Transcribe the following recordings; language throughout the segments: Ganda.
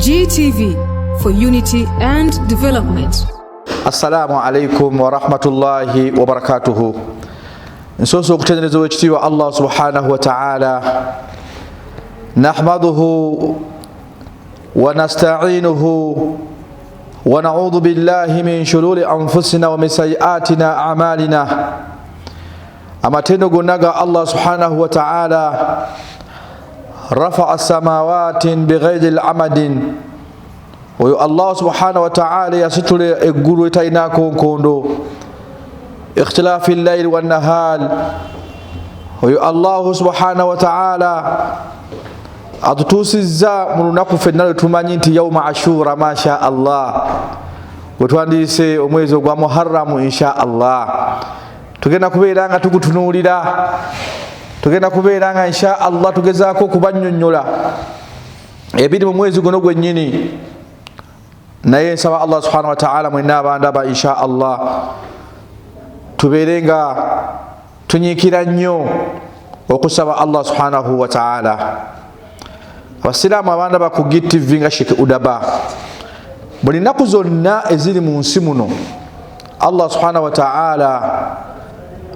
GTV for unity and development. Assalamu alaikum wa rahmatullahi wa barakatuhu. Nsoso kutenderezo wekitiwa Allah subhanahu wa ta'ala nahmaduhu wa nasta'inuhu wa na'udhu billahi min shururi anfusina wa min sayyiatina a'malina. Amatendo gonaga Allah subhanahu wa ta'ala rafa'a as-samawati bighayri al-amadin. Oyo Allah subhanahu wa ta'ala yasitule eggulu etainako nkondo ikhtilafi al-layl wan-nahar. Oyo Allah subhanahu wa ta'ala atutusizza mu lunaku ffenna tumanyi nti yawma ashura masha Allah wetwandise omwezi ogwa Muharram insha Allah tugenda kubeera nga tugutunuulira, tugenda kubeera nga insha Allah tugezaako okubannyonnyola ebiri mu mwezi guno gwennyini. Naye nsaba Allah subhanahu wa ta'ala mwenna abandaba insha Allah tubeere nga tunyiikira nnyo okusaba Allah subhanahu wa ta'ala. Abasiraamu abandaba ku GTV nga Sheikh Udaba, buli nnaku zonna eziri mu nsi muno Allah subhanahu wa ta'ala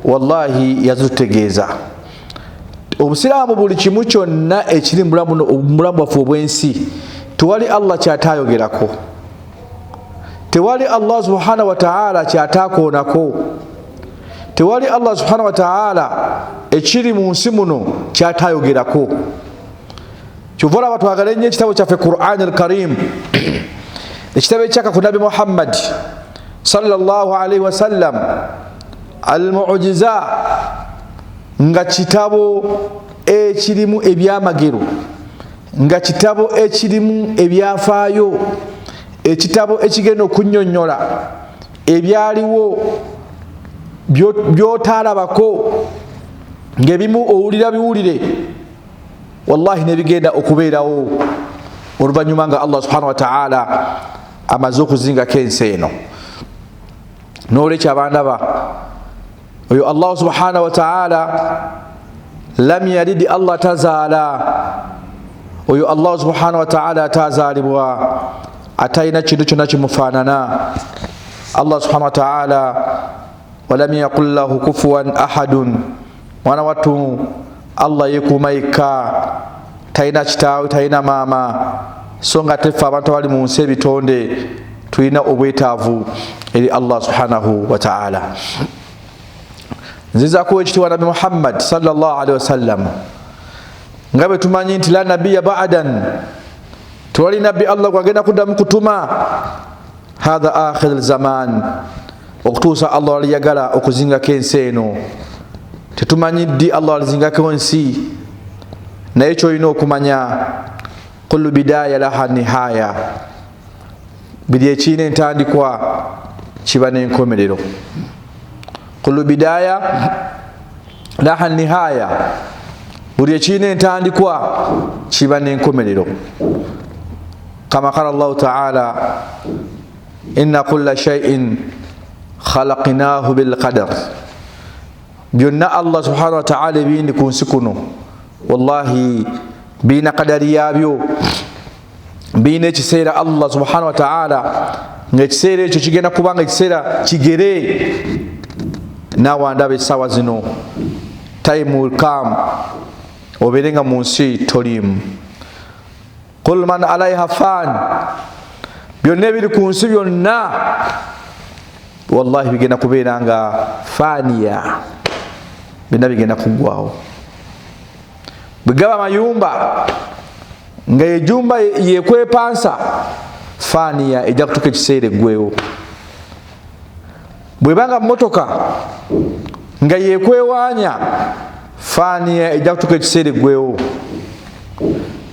wallahi yazitutegeeza. Obusiraamu buli kimu kyonna ekiri mu bulamu bwaffe obw'ensi tewali Allah kyatayogerako, tewali Allah subhanahu wa ta'ala kyatakoonako, tewali Allah subhanahu wa ta'ala ekiri mu nsi muno kyatayogerako. Kyova olaba twagala nnyo ekitabo kyaffe Qur'an al-Karim, ekitabo ekyaka ku Nabi Muhammad sallallahu alaihi wasallam, al-Mu'jiza, nga kitabo ekirimu ebyamagero, nga kitabo ekirimu ebyafaayo, ekitabo ekigenda okunnyonnyola ebyaliwo by'otaalabako ng'ebimu owulira biwulire wallahi nebigenda okubeerawo oluvannyuma nga Allah subhanahu wa ta'ala amaze okuzingako ensi eno. N'olwekyo abandaba, oyo Allah subhanahu wa ta'ala lam yalid, Allah tazaala. Oyo Allah subhanahu wa ta'ala atazaalibwa, atayina kintu kyonna kimufaanana. Allah subhanahu wa ta'ala walam yakul lahu kufuwan ahadun, mwana wattu Allah yekuuma yekka, tayina kitaawe tayina maama, so nga teffe abantu abali mu nsi ebitonde tulina obwetaavu eri Allah subhanahu wa ta'ala. Nzizaako ekitiibwa Nabi Muhammad sallallahu alaihi wasallam, nga bwe tumanyi nti la nabiyya ba'dan, tewali nabbi Allah gwagenda kuddamu kutuma. Hatha akhir zaman, okutuusa Allah aliyagala okuzingako ensi eno. Tetumanyi ddi Allah alizingako ensi, naye kyolina okumanya kullu bidaya laha nihaya, buli ekirina entandikwa kiba n'enkomerero. Kullu bidaya laha nihaya, buli ekirina entandikwa kiba n'enkomerero. Kama qala Allah ta'ala inna kulla shay'in khalaqnahu bil qadar. Byonna Allah subhanahu wa ta'ala ebindi ku nsi kuno wallahi biina kadari yaabyo, biina ekiseera Allah subhanahu wa ta'ala ng'ekiseera ekyo kigenda kuba nga ekiseera kigere. Naawe andaba essaawa zino time will come obeere nga mu nsi toliimu. Qul man alayha fan, byonna ebiri ku nsi byonna wallahi bigenda kubeera nga faniya, byonna bigenda kuggwawo. Bwe gaba amayumba nga ejumba yekwepansa, faniya ejja kutuuka ekiseera eggwewo. Bwebanga motoka nga yekwewaanya, faniya ejja kutuuka ekiseera eggwewo.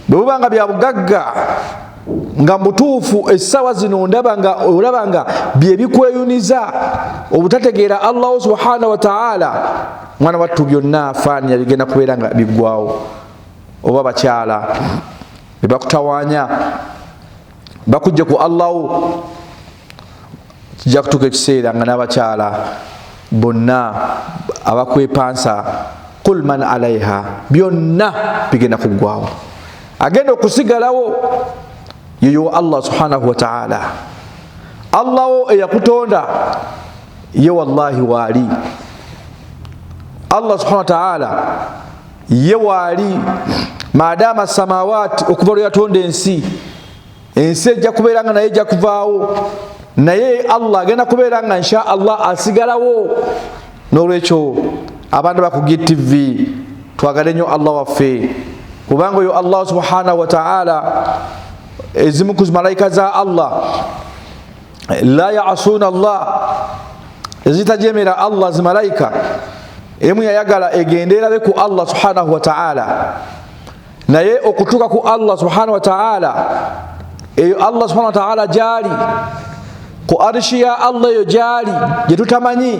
Bwe bubanga bya bugagga nga mutuufu essaawa zino olaba nga bye bikweyuniza obutategeera Allah subhanahu wa ta'ala, mwana wattu byonna faniya bigenda kubeera nga biggwawo. Oba bakyala be bakutawaanya bakujja ku Allah, kijja kutuuka ekiseera nga n'abakyala bonna abakwepansa, qul man alayha, byonna bigenda kuggwawo. Agenda okusigalawo yoyo Allah subhanahu wa ta'ala. Allah eyakutonda ye wallahi wali. Allah subhanahu wa ta'ala ye wali madama samawati okuva yatonda ensi ejja kubeera nga naye ejja kuvaawo naye Allah agenda kubeera nga insha Allah asigalawo. N'olwekyo abantu baku GTV twagale nnyo Allah waffe kubanga oyo Allah subhanahu wa ta'ala ezimu ku malaika za Allah la ya'asuna Allah ezitajemera Allah zimalaika emu yayagala egendera be ku Allah subhanahu wa ta'ala naye okutuka ku Allah subhanahu wa ta'ala eyo Allah subhanahu wa ta'ala jali ku arshi ya Allah yo jali jetutamanyi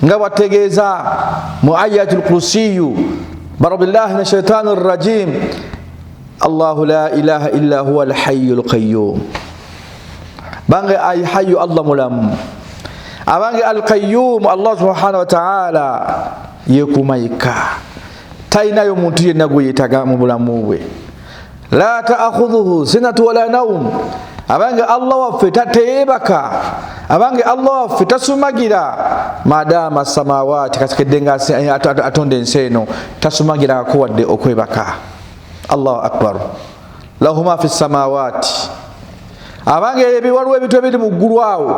nga bategeeza mu ayatul kursiyu barabillahi minash shaitanir rajim Allahu la ilaha illa huwa al-hayyul qayyum bange ay hayyu Allah mulam abange al-qayyum Allah subhanahu wa ta'ala yekumaika tainayo muntu yenna gwe yetaga mu bulamu bwe la ta'khudhuhu sinatu wala nawm abange Allah waffe tatebaka abange Allah waffe tasumagira madama samawati kasikedenga atonde enseno tasumagira kuwadde okwebaka. Allahu akbar. Lahuma fi samawati abange ebiwalu ebitu ebiri mu ggulu awo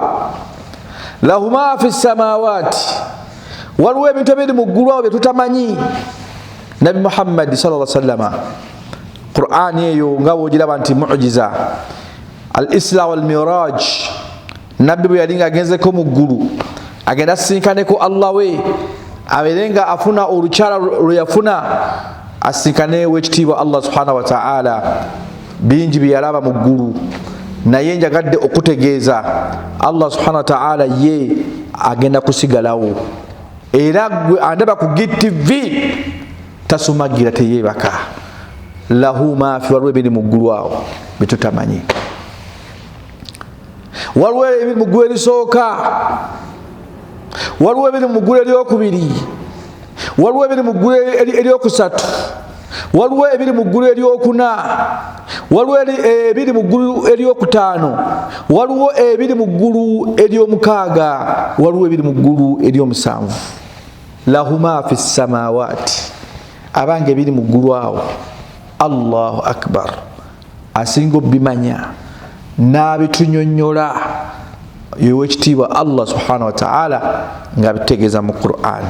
lahuma fi samawati waliwo ebintu ebiri mu ggulu awo byetutamanyi. Nabi Muhammad sallallahu alaihi wasallam Qur'an eyo nga wogiraba nti mu'jiza al-Isra wal Miraj nabbi bwe yalinga agenzeko mu ggulu agenda asinkaneko Allah we aberenga afuna olukyala lwe yafuna asinkane w'ekitiibwa Allah subhanahu wa ta'ala bingi bye yalaba mu ggulu naye njagadde okutegeeza Allah subhanahu wa ta'ala ye agenda kusigalawo era gwe andaba ku GTV tasumagira teyebaka. Lahu ma fi waliwo ebiri mu ggulu awo betutamanyi waliwo ebiri mu ggulu erisooka waliwo ebiri mu ggulu eryokubiri waliwo ebiri mu ggulu eryokusatu waliwo ebiri mu ggulu eryokuna waliwo ebiri mu ggulu eryokutaano waliwo ebiri mu ggulu eryomukaaga waliwo ebiri mu ggulu eryomusanvu. Lahu ma fi samawati abange ebiri mu ggulu awo Allahu akbar asinga bimanya n'abitunyonnyola yowekitiibwa Allah subhanahu wa ta'ala nga bitegeeza mu Qur'an.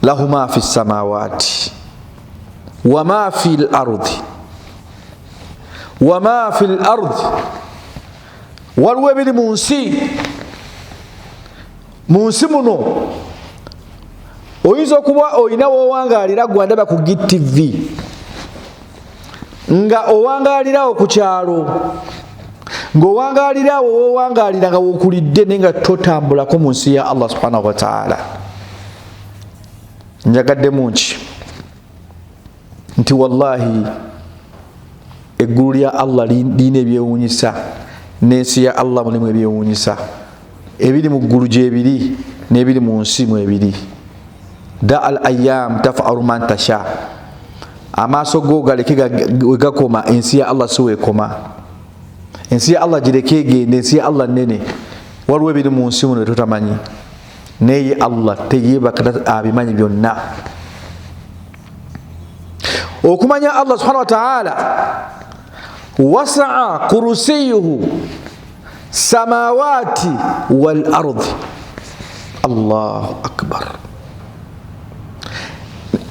Lahu ma fi samawati wa ma fi al-ardi wa ma fi al-ardi waliwo ebiri mu nsi muno oyinza okuba oyina wowangalira gwandaba ku GTV nga owangalirawo ku kyalo ng'owangalirawo wowangalira nga wokulidde naye nga totambulako mu nsi ya Allah subhanahu wa ta'ala. Njagaddemu nti wallahi eggulu lya Allah lirina ebyewuunyisa n'ensi ya Allah mulimu ebyewuunyisa ebiri mu ggulu gyebiri n'ebiri mu nsi mwebiri. Da al ayyam taf'alu man tasha amaaso go galeke gakoma ensi ya Allah si wekoma ensi ya Allah gireke egende ensi ya Allah nene waliwo ebiri mu nsi muno tutamanyi naye Allah teyebaka abimanyi byonna. Okumanya Allah subhanahu wa ta'ala wasa'a kursiyuhu samawati wal ardi. Allahu akbar.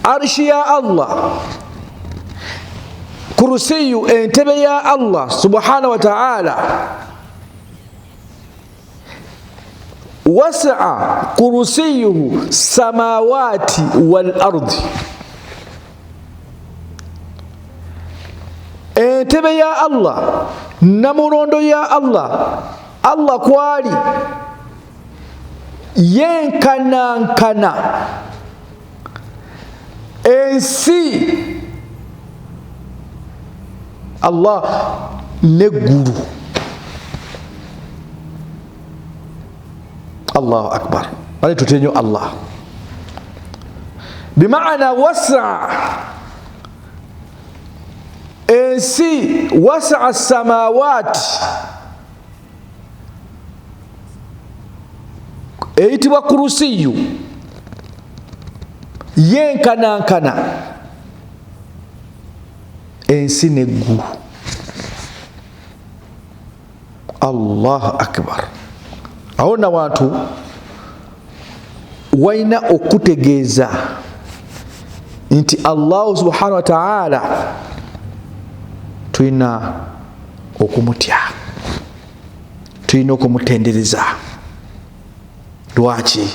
Arshi ya Allah kursiyu entebe ya Allah subhanahu wa ta'ala wasa'a kursiyuhu samawati wal ardi. Entebe ya Allah namulondo ya Allah Allah kwali yenkanankana ensi Allah neggulu. Allahu akbar. Bali tutenyo Allah bimaana wasa ensi wasa'a samawati eyitibwa kurusiyu yenkanankana ensi neggulu. Allahu akbar. Awo na wantu waina okutegeeza nti Allah subhanahu wa ta'ala tulina okumutya, tulina okumutendereza. Lwaki?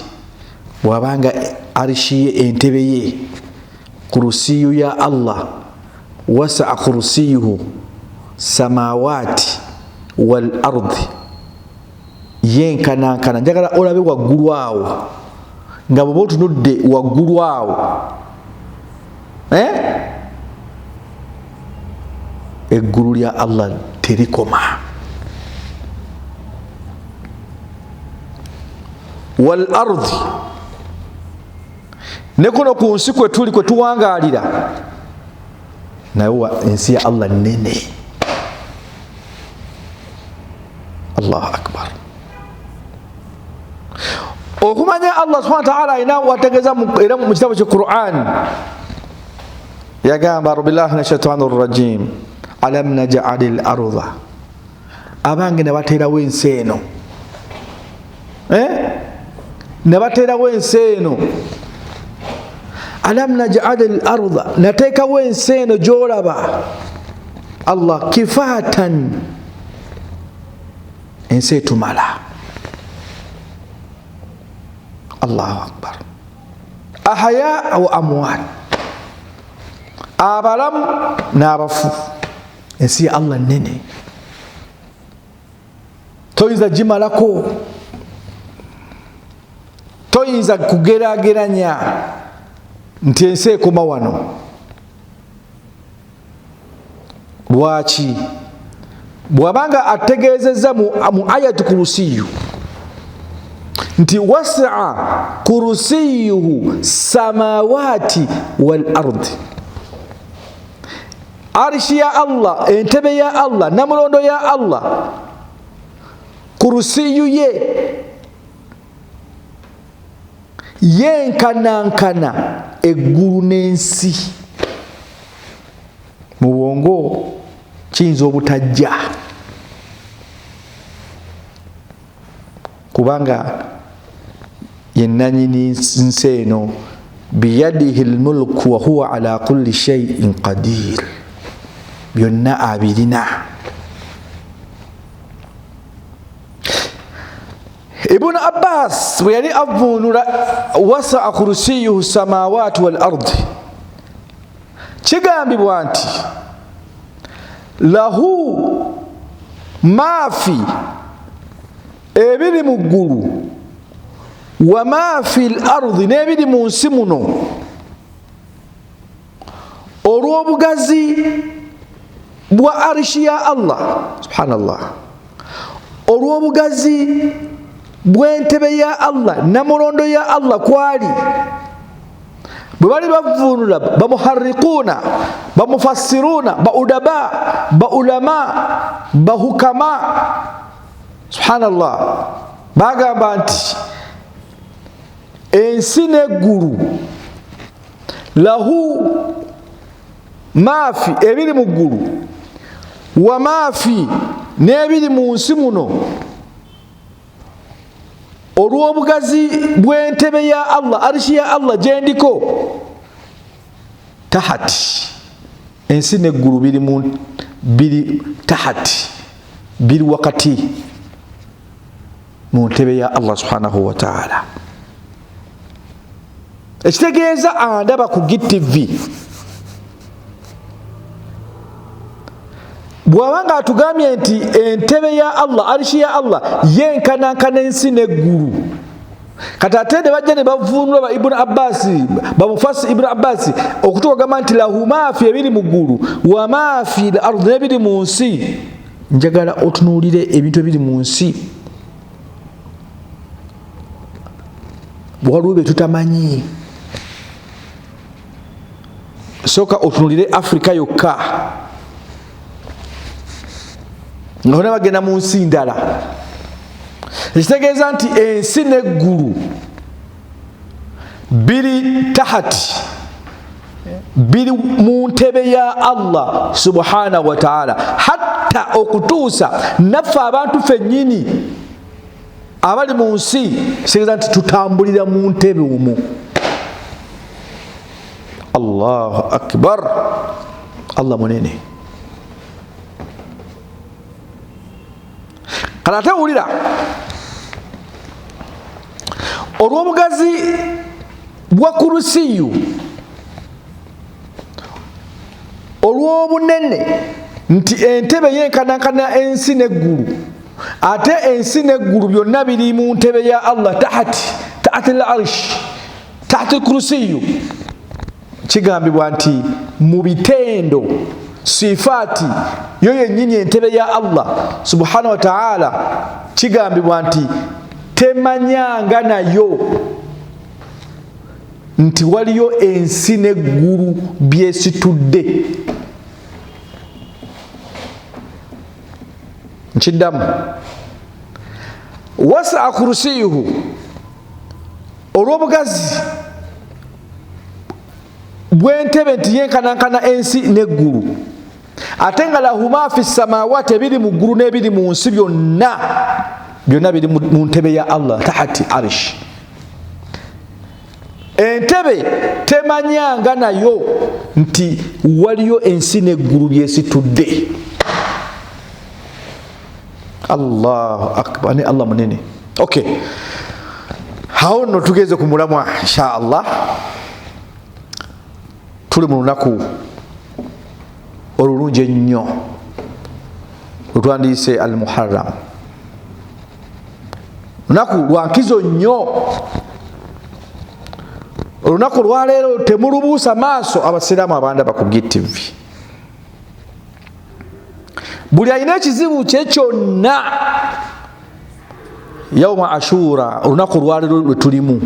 Bwabanga arishi ye, entebe ye, kurusiyu ya Allah, wasa'a kurusiyuhu samawati wal ardi, yenkanankana. Njagala olabe waggulu awo, nga bw'oba otunudde waggulu awo, eggulu lya Allah terikoma. Wal ardi, ne kuno ku nsi kwe tuli, kwe tuwangalira, naye ensi ya Allah nene. Allahu akbar. Okumanya Allah subhanahu wa ta'ala ayina wategeeza era mu kitabo ky'Qur'an, yagamba billahi minash shaitanir rajim, alam naj'alil arda, abange ne bateerawo ensi eno, ne bateerawo ensi eno. Alam naj'alil arda, nateekawo ensi eno gy'olaba Allah kifatan, ensi etumala. Allahu akbar. Ahya wa amwat, abalamu n'abafu. Ensi ya Allah nene, toyinza gimalako, toyinza kugeraageranya nti ensi ekoma wano. Lwaki? Bwabanga ategeezezza mu ayatu kurusiyu nti wasa'a kurusiyuhu samawati wal ardi, arishi ya Allah, entebe ya Allah, namulondo ya Allah, kurusiyu ye yenkanankana eggulu n'ensi. Mu bwongo kiyinza obutajja, kubanga yennanyini nsi eno biyadihi lmulku wa huwa ala kulli shay'in qadir, byonna abirina. Ibn Abbas bwe yali avunula wasa'a kursiyuhu samawati wal ardi, kigambibwa nti lahu maafi, ebiri mu ggulu, wa maafi l ardi, n'ebiri mu nsi muno, olw'obugazi bwa arishi ya Allah subhanallah, olw'obugazi bw'entebe ya Allah, namulondo ya Allah kwali. Bwe bali bavunula bamuharrikuuna, bamufassiruna, baudaba, baulama, bahukama, subhanallah, bagamba nti ensi n'eggulu, lahu maafi, ebiri mu ggulu, wa maafi, n'ebiri mu nsi muno, olw'obugazi bw'entebe ya Allah, arishi ya Allah gyendiko, tahati, ensi n'eggulu biri tahati, biri wakati mu ntebe ya Allah subhanahu wa ta'ala. Ekitegeeza andaba ku GTV, bw'abanga atugambye nti entebe ya Allah, arishi ya Allah yenkanankana ensi n'eggulu, kati ate ne bajja ne bavunula ba Ibn Abbas, bamufassi Ibn Abbas okutugamba nti lahu maafi, ebiri mu ggulu, wa maafi l ardi, n'ebiri mu nsi. Njagala otunuulire ebintu ebiri mu nsi, waliwo bye tutamanyi. Sooka otunuulire Afrika yokka, nga bonna bagenda mu nsi ndala. Ekitegeeza nti ensi n'eggulu biri tahati, biri mu ntebe ya Allah subhanahu wa ta'ala, hatta okutuusa naffe abantu ffennyini abali mu nsi kitegeeza nti tutambulira mu ntebe omwo. Allahu akbar, Allah munene. Kale ate wulira olw'obugazi bwa kurusiyu, olw'obunene nti entebe yenkanankana ensi n'eggulu, ate ensi n'eggulu byonna biri mu ntebe ya Allah tahati al-arsh, tahati kurusiyu. Kigambibwa nti mu bitendo sifaati yo yennyini entebe ya Allah subhanahu wa ta'ala, kigambibwa nti temanyanga nayo nti waliyo ensi n'eggulu byesitudde. Nkiddamu, wasa kursiyuhu, olw'obugazi bw'entebe nti yenkanankana ensi n'eggulu, ate nga lahu ma fi samawati, ebiri mu ggulu n'ebiri mu nsi byonna biri mu ntebe ya Allah tahati arish. Entebe temanyanga nayo nti waliyo ensi n'eggulu byesitudde. Allahu akbar, ni Allah munene. Okay, awo nno tugeze ku mulamwa insha Allah. Tuli mu lunaku olulungi ennyo lutwandiise al Muharram, lunaku lwa nkizo nnyo. Olunaku lwaleero temulubuusa maaso abasiraamu abandaba ku GTV. Buli alina ekizibu kye kyonna, yawma ashura, olunaku lwaleero lwe tulimu,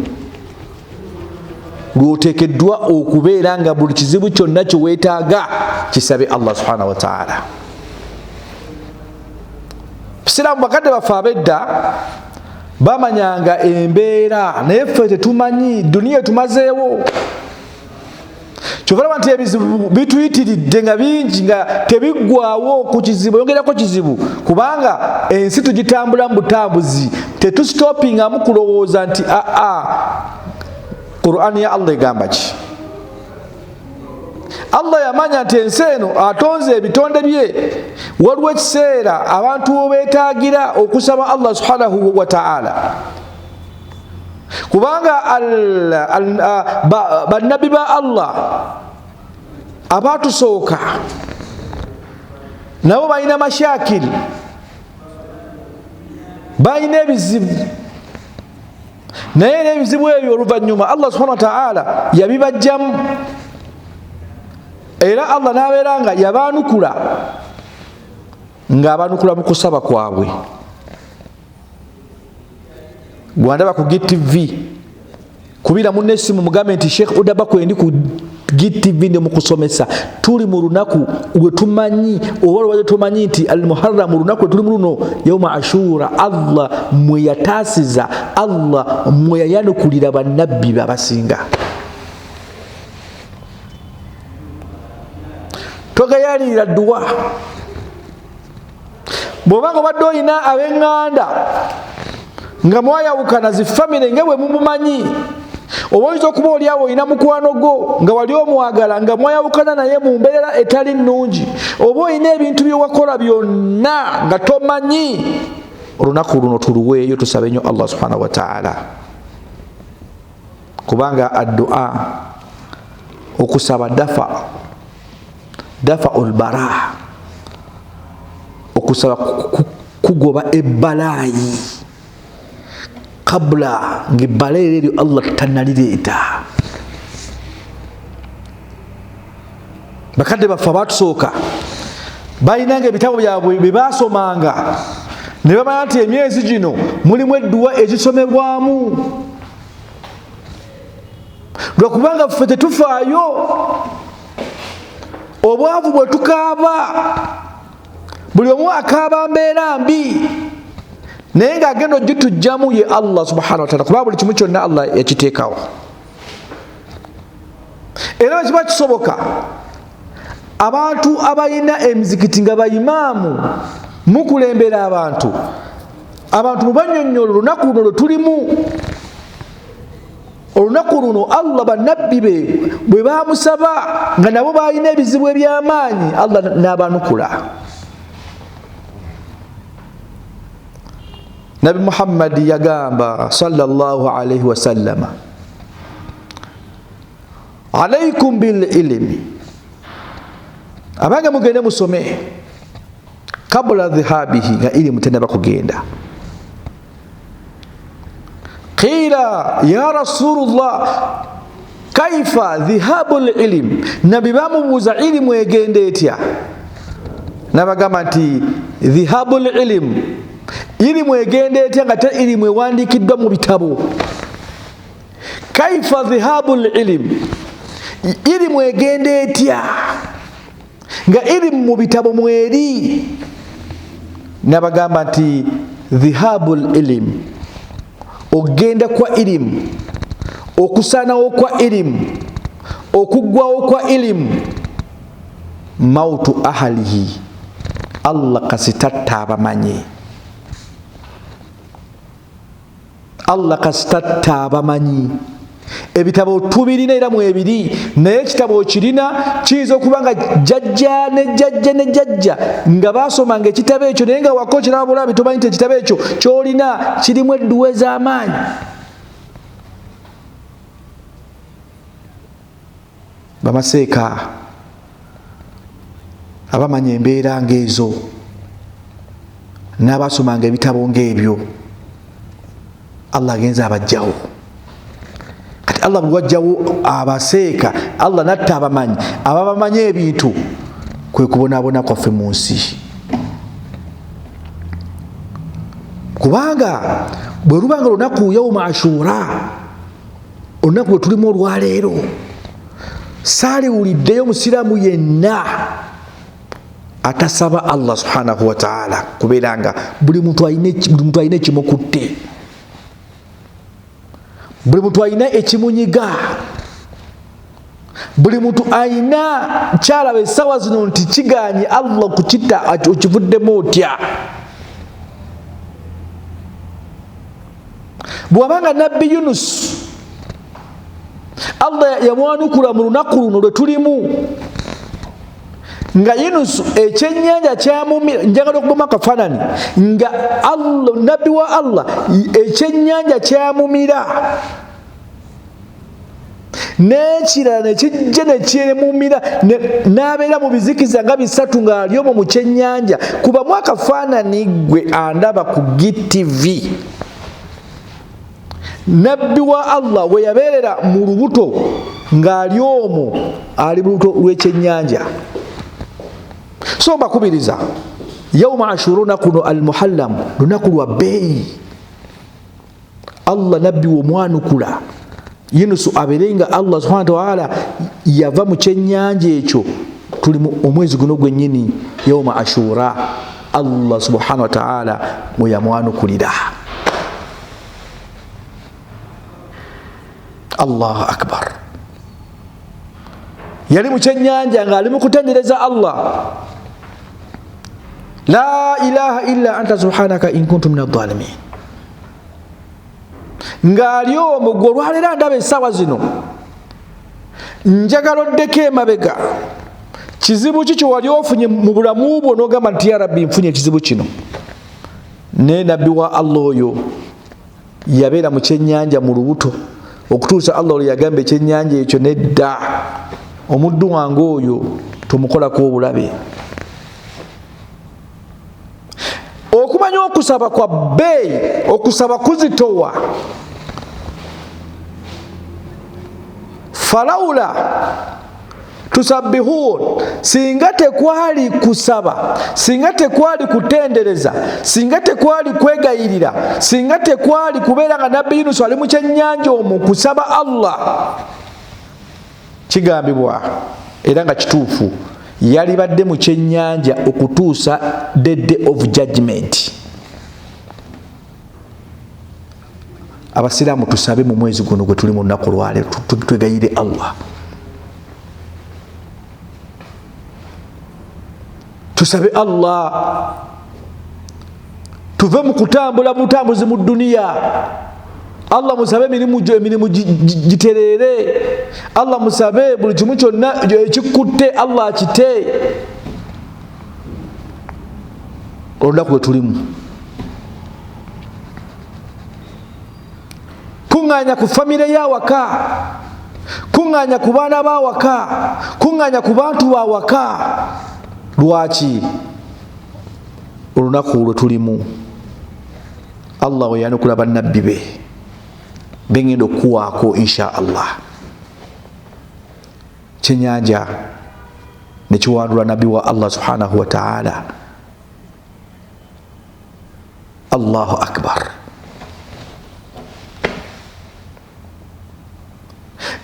lwoteekeddwa okubeera nga buli kizibu kyonna kye weetaaga kisabe Allah subhanahu wa ta'ala. Abasiraamu bakadde baffe ab'edda bamanyanga embeera, naye ffe tetumanyi, duniya tumazeewo. Kyova nti ebizibu bituyitiridde nga bingi, nga tebiggwaawo ku kizibu, yongerako kizibu, kubanga ensi tugitambula mu butambuzi, tetusitopingamu kulowooza nti Qur'ani ya Allah egamba ki? Allah yamanya nti ensi eno atonze ebitonde bye, waliwo ekiseera abantu beetaagira okusaba Allah subhanahu wa ta'ala, kubanga bannabbi ba Allah abatusooka nabo balina mashakil, balina ebizibu, naye n'ebizibu ebyo oluvannyuma Allah subhanahu wa ta'ala yabibajjamu, era Allah n'abeera nga yabaanukula, ng'abaanukula mu kusaba kwabwe. Gwandaba ku GTV kubira munne essimu mugambe nti Sheikh Udaba kwendi ku GTV ndi mu kusomesa, tuli mu lunaku lwe tumanyi oba lwe tumanyi nti al Muharram, lunaku tuli mu luno yawma ashura, Allah mwe yataasiza, Allah mwe yayanukulira bannabbi babasinga. Togayalira dduwa, bw'obanga obadde olina ab'eŋŋanda nga mwayawukana zi famire nga bwe mumumanyi, oba oyinza okuba oli awo olina mukwano gwo nga wali omwagala nga mwayawukana naye mu mbeera etali nnungi, oba olina ebintu bye wakola byonna nga tomanyi, olunaku luno tuluweeyo tusabe nnyo Allah subhanahu wa ta'ala, kubanga addu'a, okusaba dafa ulbara, okusaba kugoba ebbalaayi kabula ng'ebbala eryo Allah tannalireeta. Bakadde baffe abatusooka balinanga ebitabo byabwe bye baasomanga ne bamanya nti emyezi gino mulimu edduwa ezisomebwamu, lwakubanga ffe tetufaayo. Obwavu bwe tukaaba buli omu akaaba mbeera mbi naye ng'agenda ogitujjamu ye Allah subhanahu wa ta'ala, kuba buli kimu kyonna Allah yakiteekawo. Era bwe kiba kisoboka abantu abalina emizikiti nga bayimaamu mukulembera abantu mubannyonnyola olunaku luno lwe tulimu. Olunaku luno Allah bannabbi be bwe bamusaba nga nabo balina ebizibu eby'amaanyi, Allah n'abanukula. Nabi Muhammad yagamba sallallahu alayhi wa sallama, alaykum bil ilmi, abange mugende musome kabula dhihabihi, nga ilimu tenaba kugenda. Qila ya Rasulullah kaifa dhihabul ilm, nabi bamubuuza ilimu egende etya? Nabagamba nti dhihabul ilm, ilimu egende etya nga te ilimu ewandiikiddwa mu bitabo. Kaifa dhihabul ilm, ilimu egende etya nga ilimu mu bitabo mweri? Nabagamba nti dhihabul ilm, ogenda kwa ilimu, okusanawo kwa ilimu, okuggwawo kwa ilimu, mautu ahalihi, Allah kasitatta abamanyi. Allah kasitatta abamanyi. Ebitabo tubirina era mwebiri, naye ekitabo kirina kiyinza okuba nga jjajja ne jjajja ne jjajja nga basomanga ekitabo ekyo, naye nga wako kiraba bulabi tomanyi nti ekitabo ekyo kyolina kirimu edduwa ez'amaanyi. Bamaseeka abamanyi embeera ng'ezo n'abasomanga ebitabo ng'ebyo, Allah agenza abajjawo. Kati Allah bwe wajjawo abaseeka, Allah natta abamanyi, ababamanyi ebintu, kwe kubonaabona kwaffe mu nsi. Kubanga bwe lubanga lunaku yawma ashura, olunaku lwe tulimu olwaleero, saaliwuliddeyo musiraamu yenna atasaba Allah subhanahu wa ta'ala, kubeera nga buli muntu alina ekimukutte, buli muntu alina ekimunyiga, buli muntu alina kyalaba essaawa zino nti kigaanye Allah kukitta, okivuddemu otya. Bw'abanga nabbi Yunus Allah yamwanukula mu lunaku luno lwe tulimu, nga Yunus ekyennyanja kyamumira, njagala okuboma akafaanani nga Allah nabbi wa Allah ekyennyanja kyamumira, n'ekirala ne kijja ne kyemumira, n'abeera mu bizikiza nga 3 ng'ali omwo mu kyennyanja. Kubamu akafaanani gwe andaba ku GTV. Nabbi wa Allah we yabeerera mu lubuto ng'ali omwo, ali mu lubuto lw'ekyennyanja. So mbakubiriza, yawma ashura, lunaku luno al-muhallam, lunaku lwa bbeeyi. Allah nabbi womwanukula Yunus abeere nga Allah subhanahu wa ta'ala yava mu kyennyanja ekyo. Tuli mu omwezi guno gwennyini yawma ashura, Allah subhanahu wa ta'ala mwe yamwanukulira. Allahu akbar. Yali mu kyennyanja ng'ali mu kutendereza Allah, la ilaha illa anta subhanaka in kuntu minadh dhalimin. Ng'ali omwo gwe olwaleero ndaba essaawa zino, njagala oddeko emabega. Kizibu ki kyewali ofunye mu bulamu bwo n'ogamba nti ya Rabbi nfunye ekizibu kino? Naye nabbi wa Allah oyo yabeera mu kyennyanja mu lubuto okutuusa Allah olwo yagamba ekyennyanja ekyo nedda, omuddu wange oyo tumukolako obulabe. Okumanya okusaba kwa bbeeyi, okusaba kuzitowa. Falawula tusabbihun, singa tekwali kusaba, singa tekwali kutendereza, singa tekwali kwegayirira, singa tekwali kubeera nga nabbi Yunus ali mu kyennyanja omwo kusaba Allah, kigambibwa era nga kituufu yalibadde mu kyennyanja okutuusa the day of judgment. Abasiraamu tusabe mu mwezi guno gwe tuli mu lunaku lwaleero, twegayire Allah, tusabe Allah tuve mu kutambula butambuzi mu duniya. Allah musabe emirimu gitereere. Allah musabe buli kimu kyonna ekikutte Allah akite. Olunaku lwe tulimu kuŋŋaanya ku famire y'awaka, kuŋŋaanya ku baana b'awaka, kuŋŋaanya ku bantu b'awaka. Lwaki? Olunaku lwe tulimu Allah we yanukula bannabbi be bengenda okuwaako insha Allah. Kyennyanja ne kiwandula nabbi wa Allah subhanahu wa ta'ala. Allahu akbar.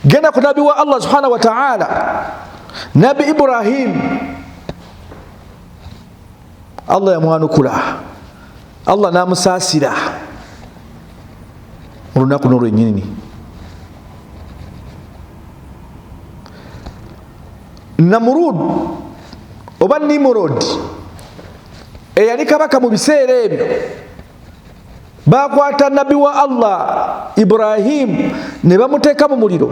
Genda ku nabbi wa Allah subhanahu wa ta'ala, Nabi Ibrahim. Allah yamwanukula, Allah namusaasira olunaku n'olwennyini. Namurud oba Nimrod eyali kabaka mu biseera ebyo, bakwata nabbi wa Allah Ibrahim ne bamuteeka mu muliro,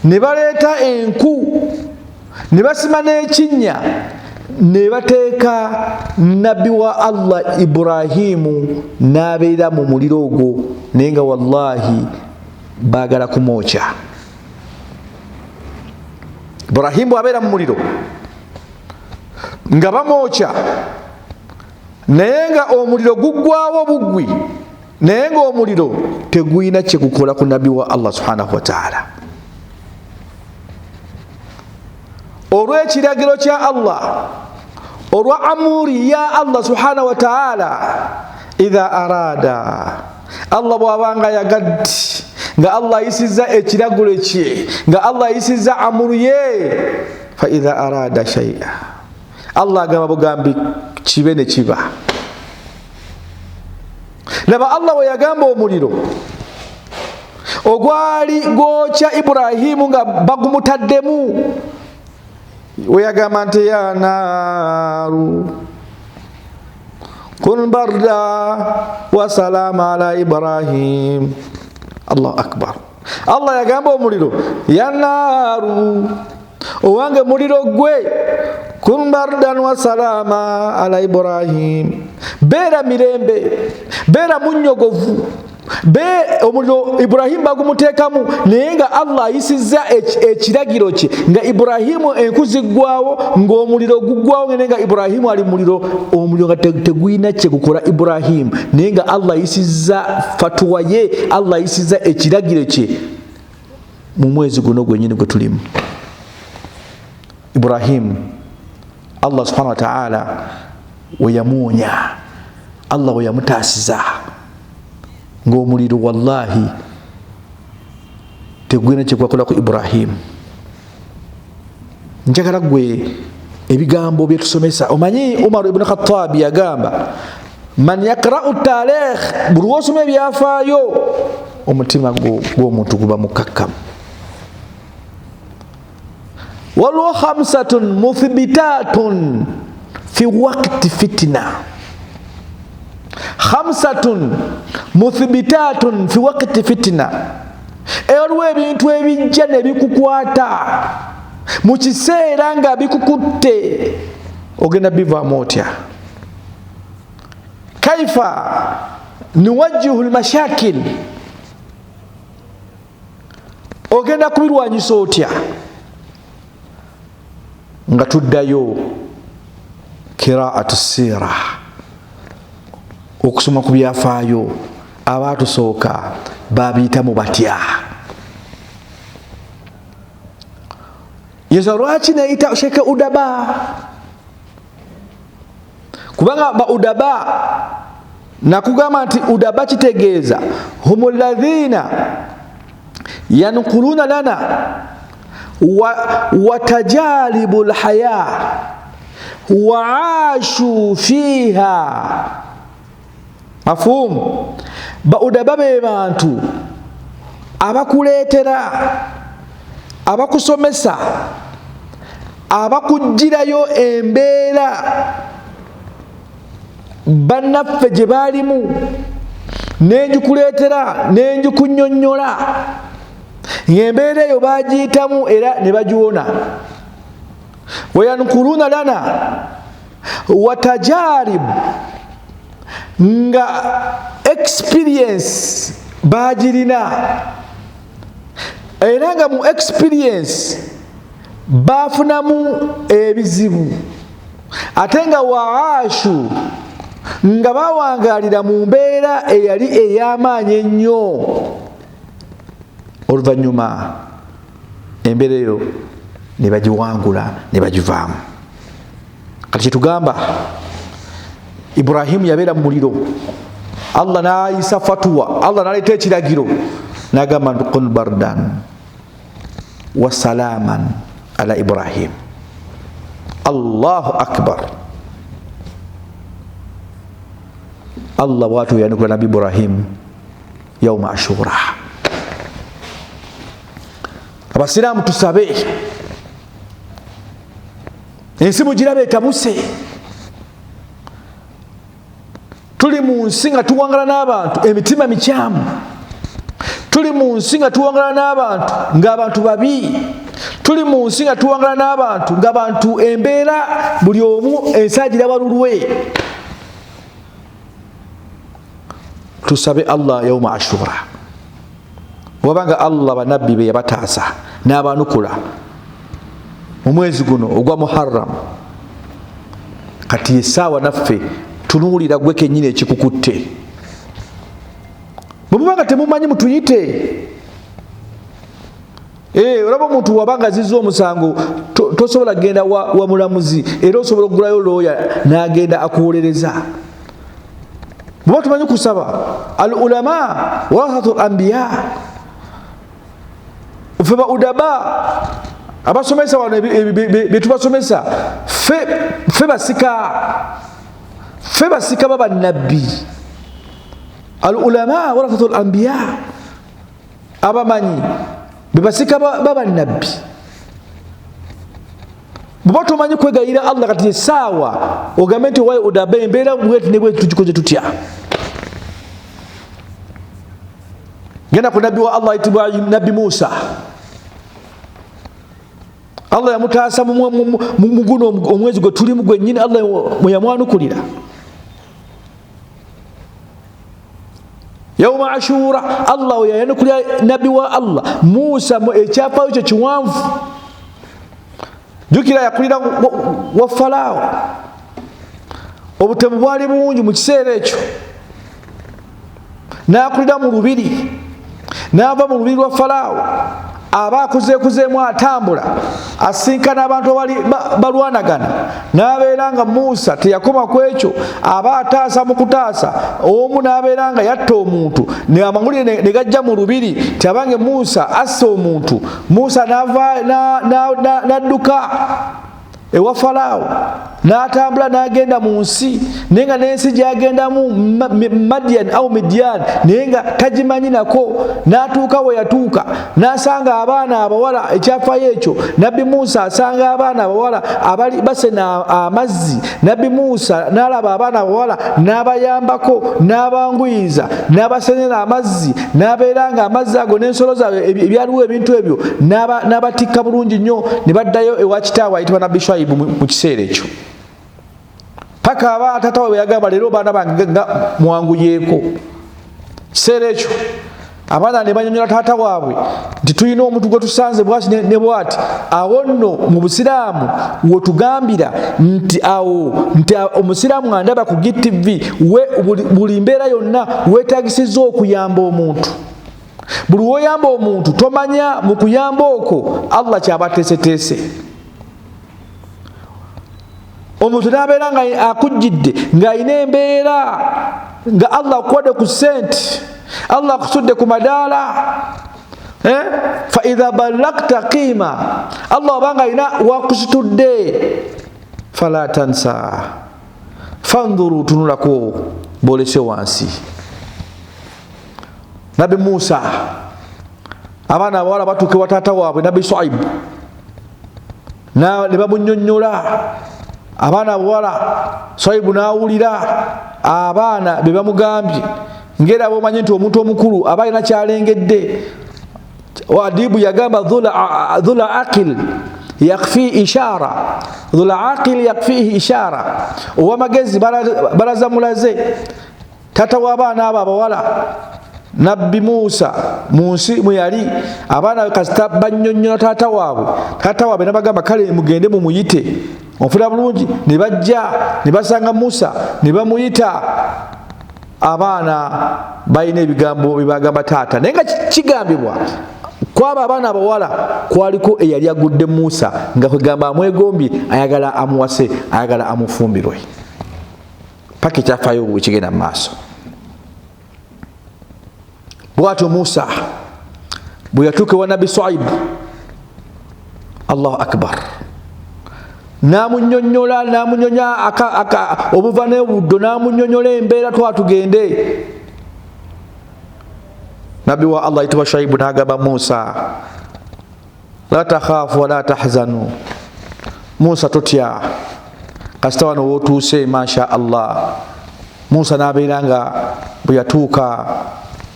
ne baleeta enku, ne basima n'ekinnya, ne bateeka nabbi wa Allah Ibrahimu n'abeera mu muliro ogwo, naye nga wallahi baagala kumwokya. Ibrahimu abeera mu muliro nga bamwokya, naye nga omuliro guggwawo bugwi, naye nga omuliro teguyina kye gukola ku nabbi wa Allah subhanahu wa ta'ala. Olw'ekiragiro kya Allah, olwa amuri ya Allah subhanahu wa ta'ala, idha arada, Allah bw'abanga yagadde, nga Allah ayisizza ekiragiro kye, nga Allah ayisizza amuri ye, fa idha arada shay'a, Allah agamba bugambi kibe ne kiba. Laba Allah we yagamba omuliro ogwali gwokya Ibrahimu nga bagumutaddemu, we yagamba nti ya naaru kun barda wa salama ala Ibrahim. Allahu akbar. Allah yagamba omuliro, ya naaru owange muliro gwe, kun bardan wa salama ala Ibrahim, beera mirembe, beera munyogovu. Omuliro Ibrahim bagumuteekamu, naye nga Allah ayisizza ekiragiro kye, nga Ibrahimu enku ziggwawo, ng'omuliro guggwawo, naye nga Ibrahimu ali muliro, omuliro nga teguyina kye gukola Ibrahimu, naye nga Allah ayisizza fatuwa ye, Allah ayisizza ekiragiro kye mu mwezi guno gwennyini gwe tulimu. Ibrahimu Allah subhanahu wa ta'ala we yamuwonya, Allah we yamutaasiza ng'omuliro wallahi tegwina kye gwakola ku Ibrahimu. Njagala gwe ebigambo bye tusomesa, omanyi Umar ibn Khattab yagamba, man yakra'u tarikh, buli lw'osoma ebyafaayo omutima gw'omuntu guba mukakkamu. Waliwo khamsatun muthbitatun fi waqti fitna, khamsatun muthbitatun fi waqti fitna, waliwo ebintu ebijja ne bikukwata mu kiseera nga bikukutte, ogenda bivaamu otya? Kaifa nuwajjihu almashakil, ogenda kubirwanyisa otya? Nga tuddayo qiraatu sira, okusoma ku byafaayo abaatusooka babiyitamu batya. Yesu lwaki nayita Sheikh Udaba? Kubanga ba Udaba nakugamba nti Udaba kitegeeza humul ladhina yanquluna lana وتجارب الحياة وعاشوا فيها. مفهوم؟ بأودا بابي بانتو abakuleetera abakusomesa abakugirayo embeera bannaffe gye baalimu nenjikuleetera nenjikunnyonnyola ng'embeera eyo bagiyitamu era ne bagiwona. wayankuruna lana watajarib, nga experience bagirina era nga mu experience bafunamu ebizibu, ate nga waashu nga bawangalira mu mbeera eyali ey'amaanyi ennyo. Oluvannyuma embeera eyo ne bagiwangula ne bagivaamu. Kati kyetugamba Ibrahimu yabeera mu muliro, Allah n'ayisa fatuwa, Allah n'aleeta ekiragiro n'agamba nti qul bardan wa salaaman ala Ibrahim. Allahu akbar. Allah bw'atyo yanukula Nabi Ibrahim yauma ashura. Abasiraamu tusabe, ensi mugirabe etabuse. Tuli mu nsi nga tuwangala n'abantu emitima mikyamu, tuli mu nsi nga tuwangala n'abantu ng'abantu babi, tuli mu nsi nga tuwangala n'abantu ng'abantu embeera buli omu ensagira walulwe. Tusabe Allah yauma ashura, wabanga Allah banabbi be yabataasa n'abanukula mu mwezi guno ogwa Muharram. Kati esaawa naffe tunuulira gwe kennyini ekikukutte. Bwe mubanga temumanyi mutuyite. Olaba omuntu wabanga azizza omusango tosobola kgenda wa mulamuzi era osobola okugulayo looya n'agenda akuwolereza. Bwe tumanyi kusaba, al ulama warathatul anbiya, ffe ba udaba abasomesa wano bye tubasomesa ffe basika baba nabbi. Al ulama warathatul anbiya, abamanyi be basika baba nabbi. Bwe tumanyi kwegayira Allah kati esaawa ogambe nti wayi udaba embeera bweti ne bweti tugikoze tutya. Genda ku nabbi wa Allah ayitibwa Nabbi Musa. Allah yamutaasa mu guno omwezi gwe tulimu gwennyini, Allah mwe yamwanukulira. Yauma ashura Allah yayanukulira nabbi wa Allah Musa ekyafaayo kyo kiwanvu. Jukira yakulira wa Falaawo, obutemu bwali bungi mu kiseera ekyo, n'akulira mu lubiri, n'ava mu lubiri lwa Falaawo aba akuzeekuzeemu atambula asinkana abantu abali balwanagana, n'abeera nga Musa teyakoma ku ekyo, aba ataasa mu kutaasa. Omu n'abeera nga yatta omuntu, amangulire ne gajja mu lubiri tabange Musa asse omuntu. Musa n'adduka ewa Falaawo n'atambula n'agenda mu nsi, naye nga n'ensi gy'agendamu Madian au Midian naye nga tagimanyi nako. N'atuuka we yatuuka n'asanga abaana abawala, ekyafaayo ekyo Nabbi Musa asanga abaana abawala abali basena amazzi. Nabbi Musa n'alaba abaana abawala n'abayambako, n'abanguyiza, n'abasenera amazzi, n'abeera nga amazzi ago n'ensolo zaabwe ebyaliwo ebintu ebyo n'abatikka bulungi nnyo, ne baddayo ewa kitaawe ayitibwa Nabbi Shuaibu mu kiseera ekyo. Paka aba tata we yagamba leero baana bange nga mwanguyeeko. Kiseera ekyo abaana ne banyonyola taata waabwe nti tulina omuntu gwe tusanze bwati ne bwati. Awo nno mu Busiraamu wotugambira nti omusiraamu andaba ku GTV buli mbeera yonna weetagisizza okuyamba omuntu. Buli woyamba omuntu tomanya mu kuyamba okwo Allah kyabateeseteese. Omuntu n'abeera nga akujjidde ng'ayina embeera nga Allah akuwadde ku ssente, Allah akusudde ku madaala, fa idha balagta qima Allah banga ina wakusitudde fala tansa fandhuru tunulako bolese wansi. Nabi Musa abaana abawala batuuke wa taata waabwe Nabi Shuaib ne bamunyonnyola abaana abawala. Shuaibu n'awulira abaana be bamugambye ngera bomanyi nti omuntu omukulu aba alina kyalengedde. Wadibu yagamba dhula aqil yakfi ishara, dhula aqil yakfihi ishara, owamagezi balaza mulaze. Tata w'abaana abo abawala Nabbi Musa munsi muyali abaana kasita bannyonnyola taata waabwe nabagamba kale mugende mumuyite ofuna bulungi. Ne bajja ne basanga Musa ne bamuyita. Abaana balina ebigambo bibagamba taata, naye nga kigambibwa kwaba abaana abawala kwaliko eyali agudde Musa nga kwegamba amwegombye, ayagala amuwase, ayagala amufumbirwe. Paka ekyafaayo bwe kigenda mu maaso. Bwatyo Musa bwe yatuuka ewa Nabi Shuaib, Allahu akbar, namunnyonnyola obuva n'obuddo, namunnyonnyola embeera twatugende. Nabbi wa Allah ayitibwa Shuaibu n'agamba Musa, la takhaafu wala tahzanu, Musa totya, kasita wano wootuuse masha Allah. Musa n'abeera nga bwe yatuuka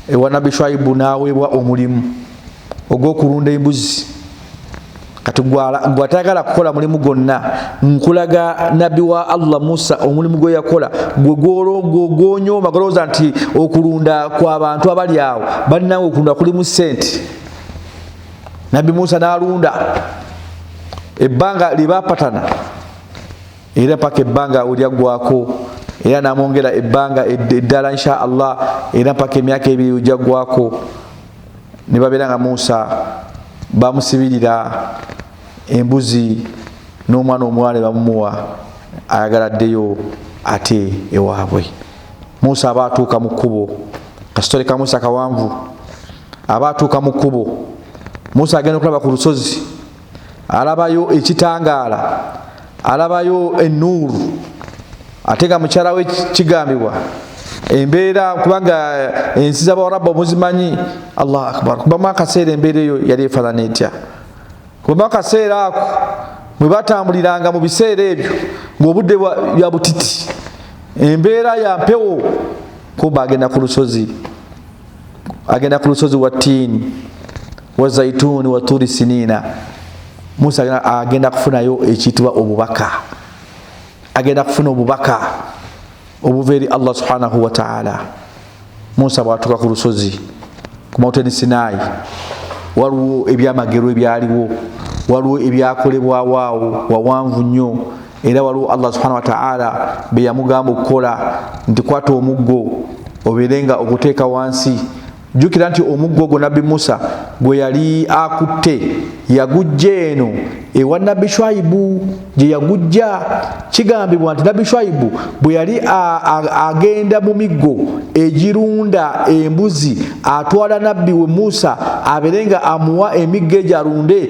ewa Nabi Shuaibu n'aweebwa omulimu ogw'okulunda embuzi. Kati gwatagala kukola mulimu gwonna, nkulaga Nabbi wa Allah Musa omulimu gwe yakola gw'onyooma golowooza nti okulunda kw'abantu abali awo bannange okulunda kulimu ssente. Nabbi Musa n'alunda ebbanga libapatana, era paka ebbanga ulyaggwako, era namwongera ebbanga eddala insha Allah, era paka emyaka 2 ujjaggwako. Ne babeera nga Musa bamusibirira embuzi n'omwana omuwala bamumuwa, ayagala ddeyo ate ewaabwe. Musa aba atuuka mu kkubo, kasitole ka Musa kawanvu, aba atuuka mu kkubo. Musa agenda okulaba ku lusozi, alabayo ekitangaala, alabayo ennuuru, ate nga mukyala we kigambibwa embeera, kubanga ensi z'Abawarabu muzimanyi. Allahu akbar. Kubamu akaseera embeera eyo yali efaanana etya? Kubamu akaseera ako mwe batambuliranga mu biseera ebyo ng'obudde bwa butiti, embeera ya mpewo, kuba agenda ku lusozi wa Tiini wa Zaituni wa Turi Sinina. Musa agenda kufunayo ekiyitibwa obubaka, agenda kufuna obubaka obuva eri Allah subhanahu wa ta'ala. Musa bwatuuka ku lusozi ku Mawuteni Sinai, waliwo ebyamagero ebyaliwo, waliwo ebyakolebwawaawo wawanvu nnyo, era waliwo Allah subhanahu wa ta'ala be yamugamba okukola nti kwata omuggo obeerenga oguteeka wansi. Jjukira nti omuggo ogwo Nabbi Musa gwe yali akutte yagujja eno ewa Nabbi Shuaibu gye yagujja. Kigambibwa nti Nabbi Shuaibu bwe yali agenda mu miggo egirunda embuzi, atwala Nabbi we Musa abeerenga amuwa emiggo egyo alunde.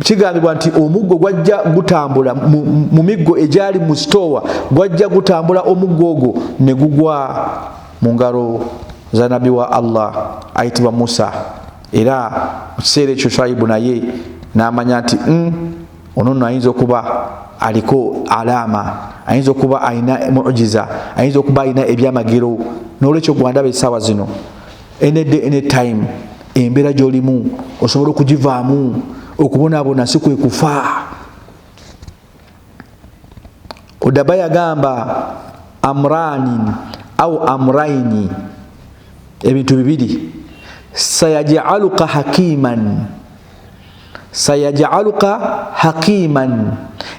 Kigambibwa nti omuggo gwajja gutambula mu miggo egyali mu sitowa, gwajja gutambula omuggo ogwo ne gugwa mu ngalo za Nabbi wa Allah ayitibwa Musa. Era mu kiseera ekyo Shuaibu naye n'amanya nti ono nno ayinza okuba aliko alama, ayinza okuba alina mu'jiza, ayinza okuba alina ebyamagero. N'olwekyo gwandaba essaawa zino, any time embeera gy'olimu osobola okugivaamu, okubonaabona si kwe kufa. Odaba yagamba amrani au amraini, ebintu bibiri, sayaj'aluka hakiman,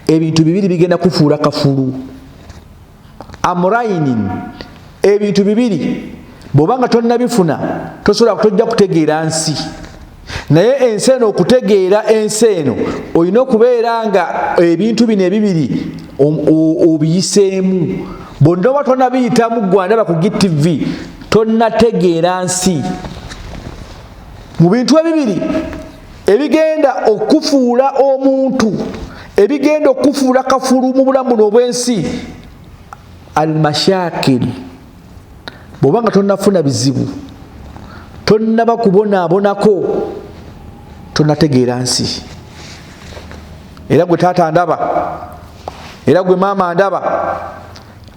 ebintu bibiri bigenda kufuula kafulu. Amraini, ebintu bibiri bw'obanga tonnabifuna tojja kutegeera nsi, naye ensi eno, okutegeera ensi eno olina okubeera nga ebintu bino ebibiri obiyiseemu. Bonna oba tonnabiyitamu, gwandaba ku GTV, tonnategeera nsi. mu bintu ebibiri ebigenda okufuula omuntu, ebigenda okufuula kafulu mu bulamu n'obwensi, almashakil. Bw'obanga tonnafuna bizibu, tonnaba kubonaabonako, tonnategeera nsi. Era gwe taata ndaba, era gwe maama ndaba,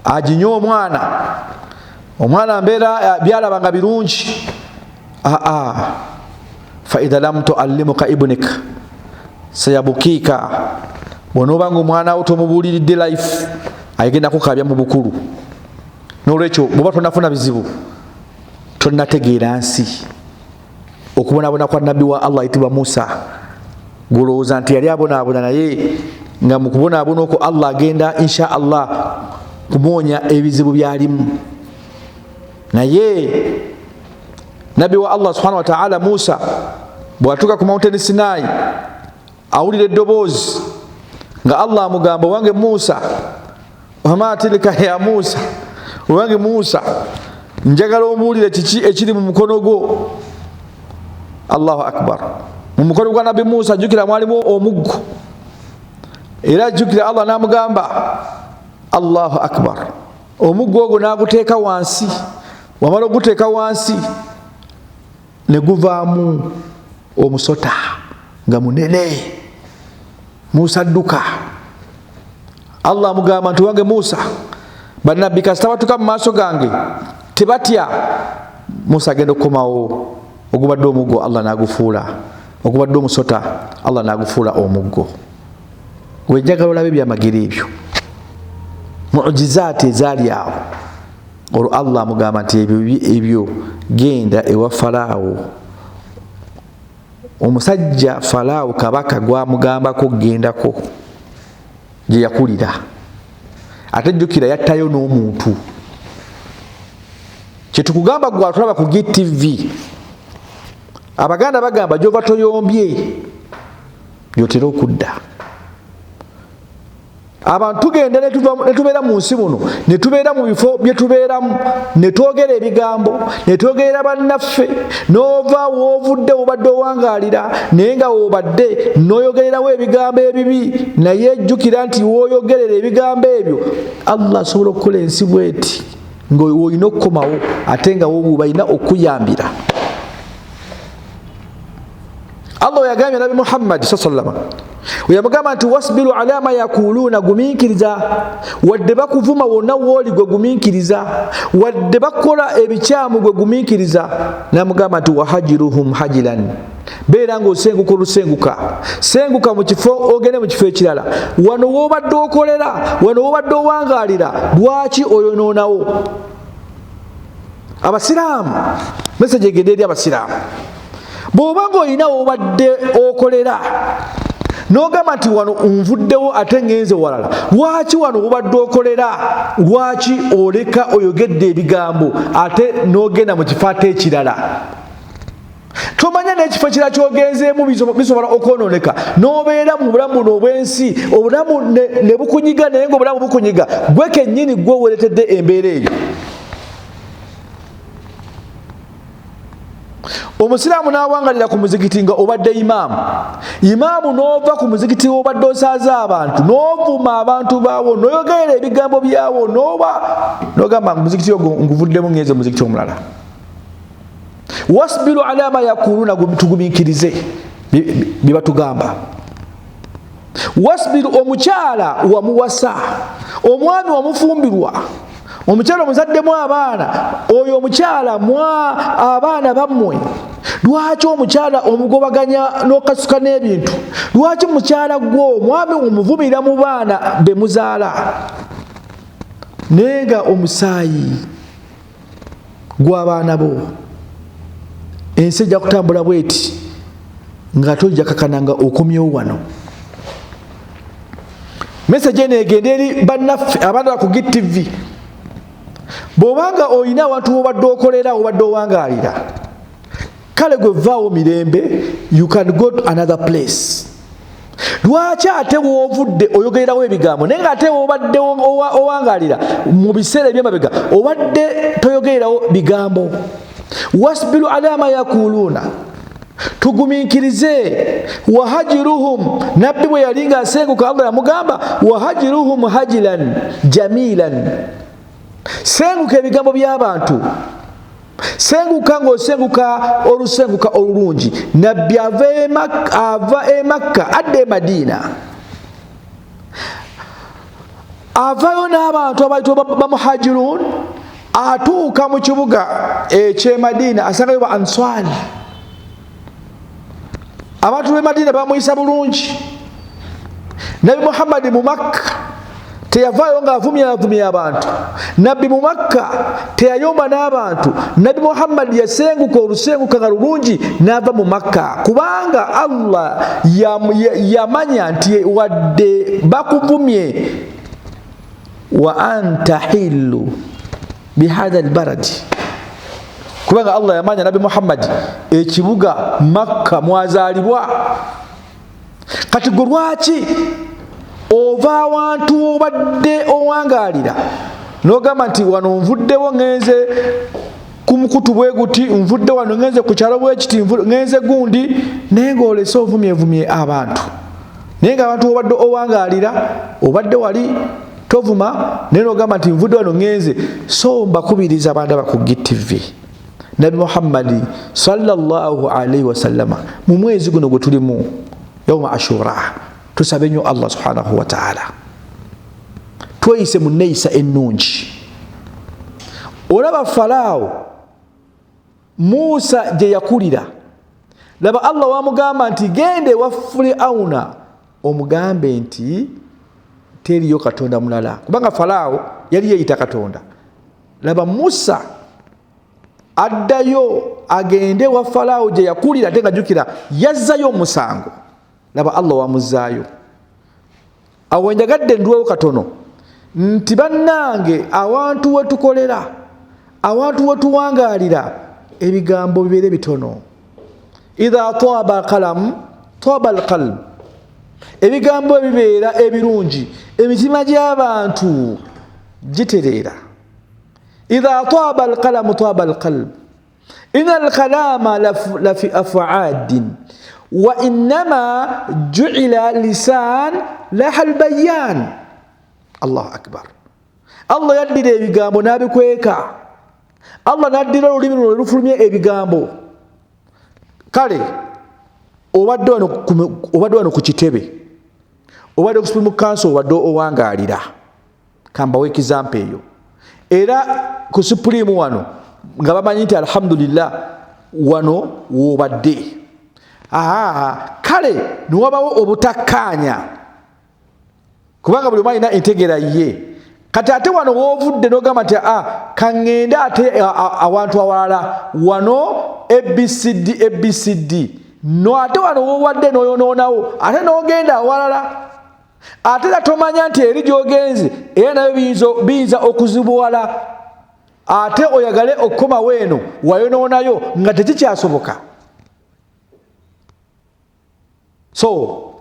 aginye omwana mbeera byalabanga birungi. Fa idha lam tuallimuka ibnika sayabukika. Bw'onoobanga omwana wo tomubuuliridde life, agenda kukabya mu bukulu. N'olwekyo bw'oba tonnafuna bizibu, tonnategeera nsi. Okubonaabona kwa nabbi wa Allah ayitibwa Musa, golowooza nti yali abonaabona, naye nga mu kubonaabona okwo Allah agenda insha Allah kumwonya ebizibu byalimu. Naye nabbi wa Allah subhanahu wa ta'ala Musa bw'atuuka ku mountain Sinai, awulira eddoboozi nga Allah amugamba, wange Musa, wama tilka ya Musa, wange Musa, njagala ombuulire kiki ekiri mu mukono gwo. Allahu akbar. Mu mukono gwa nabbi Musa jjukira mwalimu omuggo, era jjukira Allah n'amugamba, Allahu akbar, omuggo ogwo n'aguteeka wansi. Wamala oguteeka wansi ne guvaamu omusota nga munene. Musa adduka. Allah amugamba nti wange Musa, bannabbi kasita batuuka mu maaso gange tebatya. Musa agenda okukomawo, ogubadde omuggo Allah n'agufuula, ogubadde omusota Allah n'agufuula omuggo. Gwe njagala olabe ebyamagero ebyo, mu'jizaati ezaali awo. Olwo Allah amugamba nti ebyo genda ewa Falaawo. Omusajja Falaawo kabaka gwamugambako gendako gye yakulira, ate jjukira yattayo n'omuntu. Kyetukugamba gwe atulaba ku GTV, Abaganda bagamba gy'ova toyombye gy'otera okudda. Abantu tugenda ne tubeera mu nsi muno, ne tubeera mu bifo bye tubeeramu, ne twogera ebigambo, ne twogerera bannaffe, n'ova woovudde obadde owangaalira, naye nga woobadde n'oyogererawo ebigambo ebibi, naye jjukira nti wooyogerera ebigambo ebyo Allah asobola okukola ensi bw'eti nga olina okukomawo, ate nga woobwe balina okuyambira. Allah yagambye Nabi Muhammad sallallahu alaihi wasallam, yamugamba nti wasbiru ala ma yakuluna, gumiikiriza wadde bakuvuma wonna wooli gwe gumiikiriza, wadde bakola ebikyamu gwe gumiikiriza. Namugamba nti wahajiruhum hajiran, beera ng'osenguka olusenguka, senguka mu kifo ogende mu kifo ekirala. Wano woobadde okolera, wano woobadde owangaalira, lwaki oyonoonawo? Abasiraamu, message egende eri abasiraamu, bw'obanga olina woobadde okolera n'ogamba nti wano nvuddewo ate ngenze walala, lwaki wano wobadde okolera, lwaki oleka oyogedde ebigambo ate n'ogenda mu kifo ate ekirala? Tomanya n'ekifo ekirala ky'ogenzeemu bisobola okwonooneka, n'obeera mu bulamu buno obw'ensi, obulamu ne bukunyiga, naye ng'obulamu bukunyiga gwe kennyini gwe weeretedde embeera eyo. Omusiraamu n'awangalira ku muzikiti nga obadde imaamu n'ova ku muzikiti obadde osaaza abantu, n'ovuma abantu baawo, n'oyogerera ebigambo byawo, n'ogamba muzikiti ogwo nguvuddemu ngenze muzikiti omulala. Wasbiru ala ma yakuluna, tugumiikirize bye batugamba. Wasbiru, omukyala wamuwasa, omwami wamufumbirwa, omukyala omuzaddemu abaana, oyo omukyala abaana bammwe, lwaki omukyala omugobaganya n'okasuka n'ebintu? Lwaki mukyala gwo omwami omuvumira mu baana be muzaala? Naye nga omusaayi gw'abaana bo, ensi ejja kutambula bweti nga tojja kakana nga okomyewo wano. Message eno egenda eri bannaffe abandala ku GTV. Bw'obanga olina abantu wobadde okolera, obadde owangaalira, kale gwe vaawo mirembe, you can go to another place. Lwaki ate woovudde oyogererawo ebigambo naye nga ate obadde owangaalira mu biseera eby'emabega obadde toyogererawo bigambo? Wasbiru ala ma yakuluna, tugumiikirize. Wahajiruhum, nabbi bwe yalinga asenguka Allah yamugamba wahajiruhum hajilan jamilan, senguka ebigambo by'abantu, senguka ng'osenguka olusenguka olulungi. Nabbi ava e Makka adda e Madiina, avayo n'abantu abayitibwa bamuhajirun, atuuka mu kibuga eky'e Madiina asangayo ba Answari. Abantu b'e Madiina bamuyisa bulungi. Nabi Muhammad mu Makka teyavaayo ng'avumya abantu. Nabbi mu Makka teyayomba n'abantu. Nabi Muhammad yasenguka olusenguka nga lulungi n'ava mu Makka, kubanga Allah yamanya nti wadde bakuvumye wa anta hillu bihadha albalad, kubanga Allah yamanya Nabi Muhammad ekibuga Makka mwazaalibwa. Kati gwe lwaki ova awantu obadde owangalira n'ogamba nti wano nvuddewo ngenze ku mukutu bwe guti, nvudde wano ngenze ku kyalo bwe kiti, ngenze gundi, naye ng'olese ovumyevumye abantu. Naye ng'abantu obadde owangalira, obadde wali tovuma, naye n'ogamba nti nvudde wano ngenze. So mbakubiriza abantu abaku GTV, Nabi Muhammad sallallahu alaihi wasallama mu mwezi guno gwe tulimu yawma Ashura, tusabe nnyo Allah subhanahu wa ta'ala tweyise mu nneeyisa ennungi. Olaba Falaawo Musa gye yakulira, laba Allah wamugamba nti genda ewa Firawuna omugambe nti teriyo katonda mulala, kubanga Falaawo yali yeeyita Katonda. Laba Musa addayo agende wa Falaawo gye yakulira, ate nga jjukira yazzayo omusango. Laba Allah wamuzaayo. Awo njagadde nduwewo katono nti bannange, awantu we tukolera, awantu we tuwangaalira, ebigambo bibeere bitono. Idha taaba alqalam taaba alqalb, ebigambo bibeera ebirungi, emitima gy'abantu gitereera. Idha taaba alqalam taaba alqalb, inna alkalama lafi af'adin wa innama ju'ila lisan laha albayan. Allahu akbar. Allah yaddira ebigambo n'abikweka. Allah naddira olulimi luno lufulumye ebigambo. Kale obadde wano ku kitebe, obadde ku Supreme Council, obadde owangaalira, kambawo example eyo. Era ku Supreme wano nga bamanyi nti alhamdulillah wano wobadde. Kale niwabawo obutakkaanya, kubanga buli omu alina entegera ye. Kati ate wano woovudde n'ogamba nti kaŋŋende ate awantu awalala, wano ABCD no, ate wano woowadde n'oyonoonawo, ate n'ogenda awalala, ate era tomanya nti eri gy'ogenze era nayo biyinza okuzibuwala, ate oyagale okukoma weeno wayonoonayo nga tekikyasoboka. So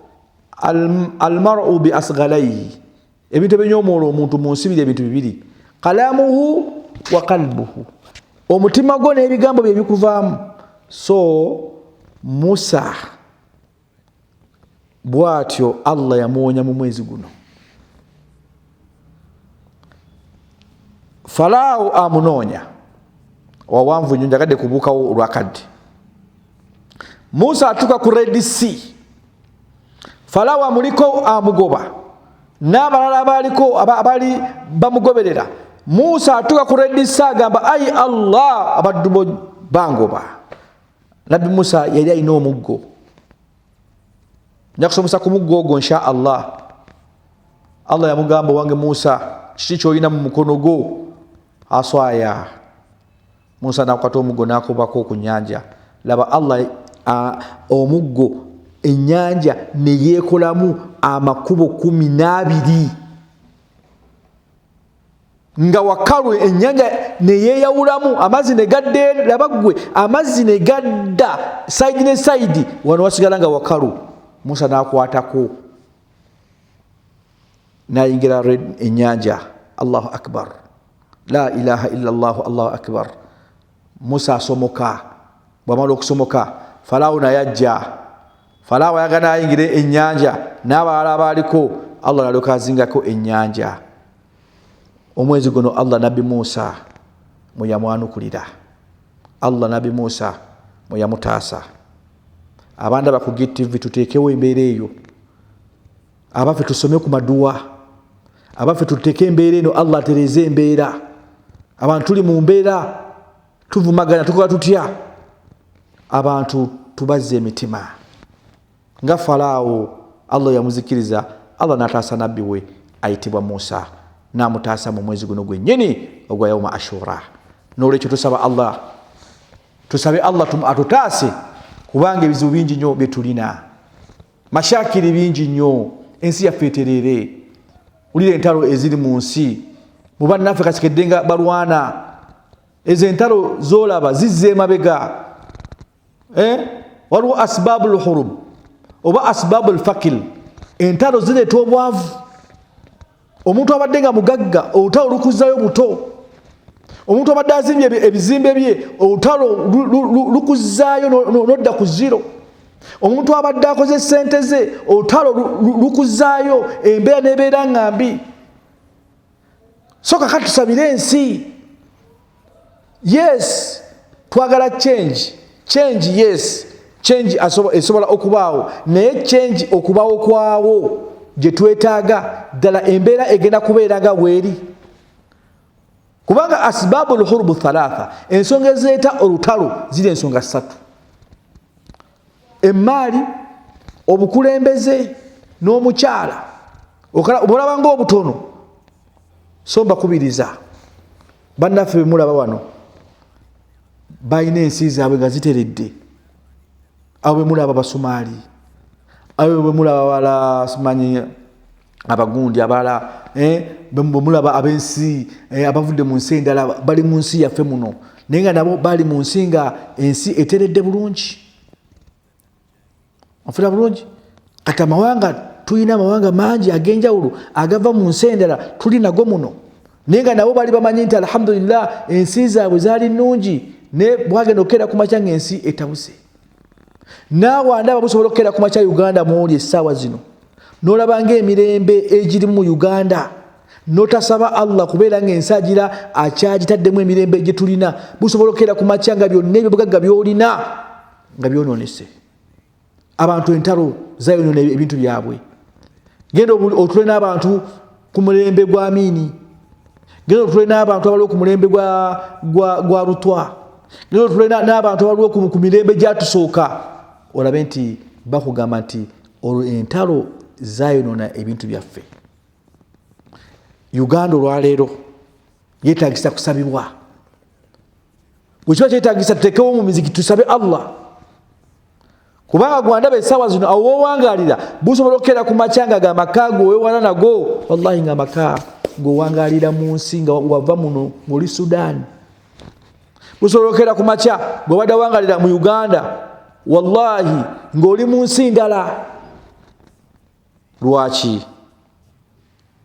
almar'u bi asghalayhi, ebintu ebinyomoola omuntu mu nsi biri ebintu bibiri, kalamuhu wa qalbuhu, omutima gwo n'ebigambo bye bikuvaamu. So Musa bw'atyo Allah yamuwonya mu mwezi guno. Falaawo amunoonya wawanvu nnyo, njagadde kubuukawo olwakadde. Musa atuuka ku Red Sea, Falaawo amuliko amugoba n'abalala abali bamugoberera. Musa atuuka ku Red Sea agamba ayi Allah, abaddu bo bangoba. Nabbi Musa yali alina omuggo, nja kusomesa ku muggo ogwo insha Allah. Allah yamugamba wange Musa, kiki kyolina mu mukono gwo? Aswaya. Musa nakwata omuggo n'akubako ku nnyanja. Laba Allah omuggo, ennyanja ne yeekolamu amakubo 12 nga wakalu, ennyanja ne yeeyawulamu, amazzi ne gadda. Laba ggwe, amazzi ne gadda sayidi ne sayidi, wano wasigala nga wakalu. Musa n'akwatako n'ayingira ennyanja. Allahu akbar, la ilaha illa Allah, Allahu akbar. Musa asomoka, bw'amala okusomoka Falawo nayajja. Falawo yagana ayingire ennyanja n'abalala abaliko Allah nalyoka azingako ennyanja. Omwezi guno Allah Nabi Musa mwe yamwanukulira. Allah Nabi Musa mwe yamutaasa. Abanda ba ku GTV tuteekewo embeera eyo. Abaffe tusome ku maduwa. Abaffe tuteeke embeera eno Allah atereze embeera. Abantu tuli mu mbeera tuvumagana tukola tutya. Abantu tubazze emitima. Nga Falaawo Allah yamuzikiriza, Allah n'ataasa nabbi we ayitibwa Musa n'amutaasa mu mwezi guno gwennyini ogwa yawma Ashura. N'olwekyo tusaba Allah, tusabe Allah atutaase kubanga ebizibu bingi nnyo bye tulina. Mashakiri bingi nnyo, ensi yaffe eterere. Ulira entalo eziri mu nsi. Mu bannaffe kasikedde nga balwana. Ezo entalo z'olaba zizze emabega. Waliwo asbabul hurub oba asbabul fakil. Entalo zireeta obwavu. Omuntu abadde nga mugagga olutalo lukuzzayo buto. Omuntu abadde azimbye ebizimbe bye olutalo lukuzzaayo n'odda ku zero. Omuntu abadde akoze ssente ze olutalo lukuzzaayo embeera n'ebeera nga mbi. So kakati tusabire ensi. Yes, twagala change. Change, yes. Change esobola okubaawo. Naye change okubaawo kwawo gye twetaaga ddala embeera egenda kubeera nga bweri. Kubanga asbabul hurbu thalatha, ensonga ezeeta olutalo ziri ensonga 3. Emmaali, obukulembeze n'omukyala. Obolaba ng'obutono. So mbakubiriza bannaffe be mulaba wano balina ensi zaabwe nga ziteredde. Abo be mulaba Basomali, abo be mulaba abala simanyi abagundi abala be mulaba abensi abavudde mu nsi endala bali mu nsi yaffe muno, naye nga nabo bali mu nsi nga ensi eteredde bulungi. Afuna bulungi. Kati amawanga tulina amawanga mangi ag'enjawulo agava mu nsi endala tuli nago muno, naye nga nabo bali bamanyi nti alhamdulillah ensi zaabwe zaali nnungi, ne bwagenda okukeera ku makya ng'ensi etabuse. Naawe ndaba busobola okukeera ku makya Uganda mwoli essaawa zino n'olaba ng'emirembe egiri mu Uganda, n'otasaba Allah kubeera ng'ensi agira akyagitaddemu emirembe gye tulina. Busobola okukeera ku makya nga byonna ebyobugagga by'olina nga byonoonese. Abantu entalo zayonoona ebintu byabwe. Genda otule n'abantu ku mulembe gwa Amini. Genda otule n'abantu abaliwo ku mulembe gwa Rutwa. Genda otule n'abantu abaliwo ku mirembe gyatusooka. Olabe nti bakugamba nti olwo entalo zayonoona ebintu byaffe. Uganda olwaleero yeetagisa kusabibwa. Bwe kiba kyetagisa tuteekewo mu miziki tusabe Allah. Kubanga gwandaba essaawa zino awo wowangaalira busobola okukeera ku makyanga ga maka g'oweewala nago. Wallahi nga maka g'owangaalira mu nsi nga wava muno ng'oli Sudan. Busobola okukeera ku makya g'obadde wangaalira mu Uganda wallahi ng'oli mu nsi ndala. Lwaki?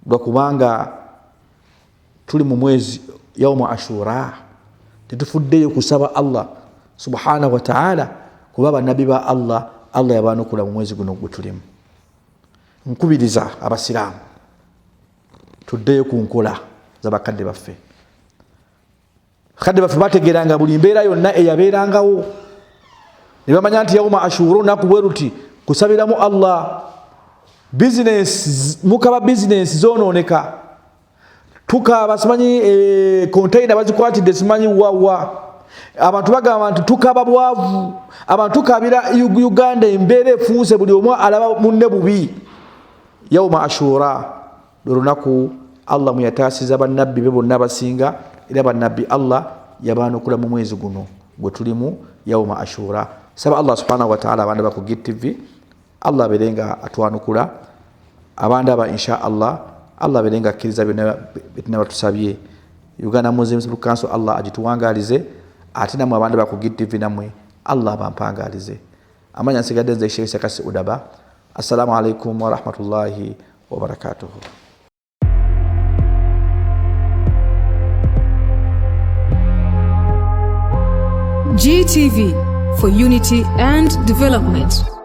Lwakubanga tuli mu mwezi yawma Ashura, tetufuddeyo kusaba Allah subhanahu wa ta'ala kuba bannabi ba Allah yabaanukula mu mwezi guno gwe tulimu. Nkubiriza abasiraamu tuddeyo ku nkola z'abakadde baffe. Bakadde baffe bategeeranga buli mbeera yonna eyabeerangawo, ne bamanya nti yawma Ashura olunaku bwe ruti kusabiramu Allah. Business mukaba business zonooneka, tukaba simanyi container bazikwatidde simanyi wawa. Abantu bagamba nti tukaba bwavu, abantu tukabira Uganda embeera efuuse buli omu alaba munne bubi. Yawma Ashura lunaku Allah mwe yataasiza bannabbi be bonna abasinga, era bannabbi Allah yabaanukula mu mwezi guno gwe tulimu yawma Ashura. Saba Allah subhanahu wa ta'ala abanda ba ku GTV Allah berenga atwanukula abanda ba insha Allah berenga akkiriza byonna batusabye. Uganda Muslim Council Allah agituwangalize, ate namwe abanda ba ku GTV namwe Allah bampangalize. Amanya nsigadde nze Sheikh Sakasi Udaba. Assalamu alaikum wa rahmatullahi wa barakatuh. GTV, for unity and development.